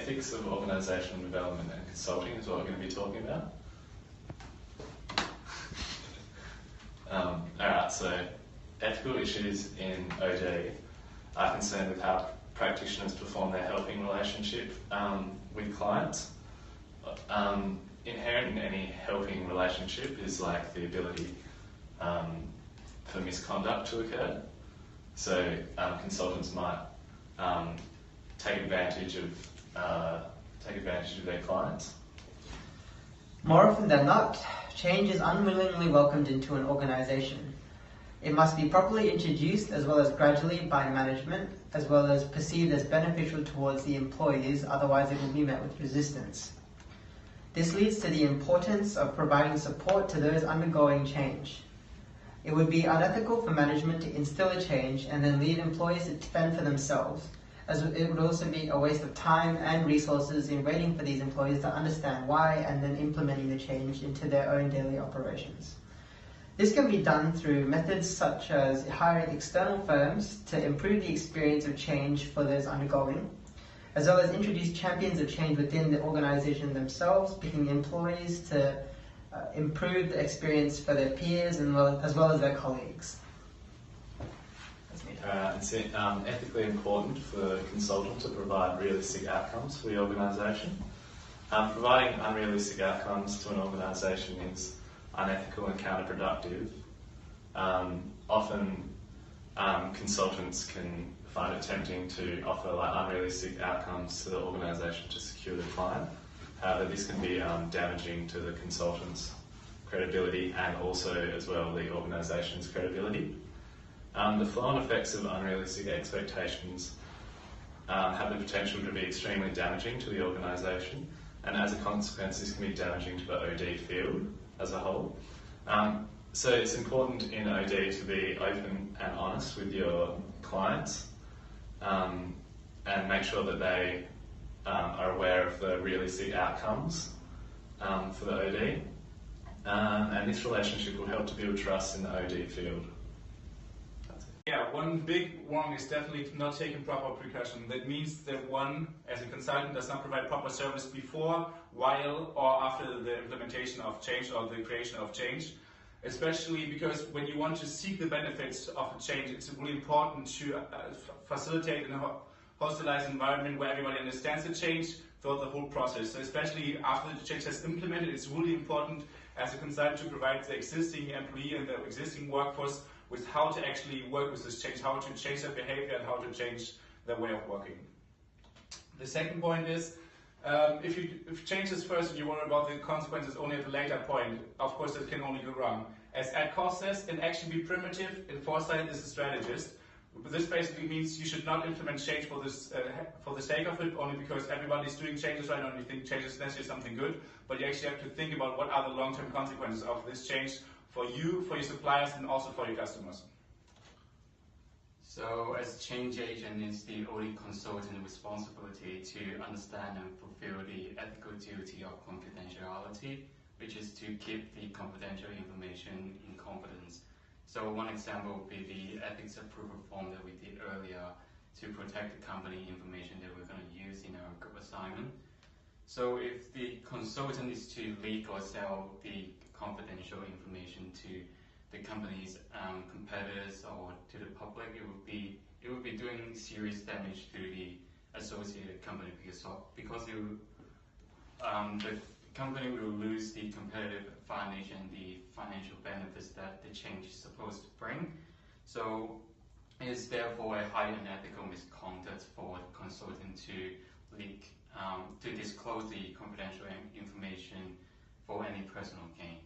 ethics of organisational development and consulting is what we're going to be talking about. Alright, so ethical issues in OD are concerned with how practitioners perform their helping relationship with clients. Inherent in any helping relationship is like the ability for misconduct to occur. So consultants might take advantage of their clients. More often than not, change is unwillingly welcomed into an organisation. It must be properly introduced as well as gradually by management, as well as perceived as beneficial towards the employees, otherwise it will be met with resistance. This leads to the importance of providing support to those undergoing change. It would be unethical for management to instill a change and then leave employees to fend for themselves, as it would also be a waste of time and resources in waiting for these employees to understand why and then implementing the change into their own daily operations. This can be done through methods such as hiring external firms to improve the experience of change for those undergoing, as well as introduce champions of change within the organisation themselves, picking employees to improve the experience for their peers and as well as their colleagues. It's ethically important for the consultant to provide realistic outcomes for the organisation. Providing unrealistic outcomes to an organisation is unethical and counterproductive. Often consultants can find it tempting to offer unrealistic outcomes to the organisation to secure the client. However, this can be damaging to the consultant's credibility and also as well the organisation's credibility. The flow-on effects of unrealistic expectations have the potential to be extremely damaging to the organisation, and as a consequence this can be damaging to the OD field as a whole. So it's important in OD to be open and honest with your clients and make sure that they are aware of the realistic outcomes for the OD. And this relationship will help to build trust in the OD field. Yeah, one big one is definitely not taking proper precaution. That means that one, as a consultant, does not provide proper service before, while, or after the implementation of change or the creation of change. Especially because when you want to seek the benefits of a change, it's really important to facilitate a hostile environment where everybody understands the change throughout the whole process. So especially after the change has implemented, it's really important as a consultant to provide the existing employee and the existing workforce with how to actually work with this change, how to change their behavior and how to change their way of working. The second point is, if change is first and you worry about the consequences only at a later point, of course that can only go wrong. As Ed Koss says, in action be primitive, in foresight is a strategist. This basically means you should not implement change for the sake of it, only because everybody's doing changes right now and you think change is necessarily something good, but you actually have to think about what are the long-term consequences of this change for you, for your suppliers, and also for your customers. So as change agent, it's the only consultant responsibility to understand and fulfill the ethical duty of confidentiality, which is to keep the confidential information in confidence. So one example would be the ethics approval form that we did earlier to protect the company information that we're going to use in our group assignment. So if the consultant is to leak or sell the confidential information to the company's competitors or to the public, it would be doing serious damage to the associated company because the company will lose the competitive advantage and the financial benefits that the change is supposed to bring. So it is therefore a highly unethical misconduct for the consultant to leak, to disclose the confidential information for any personal gain.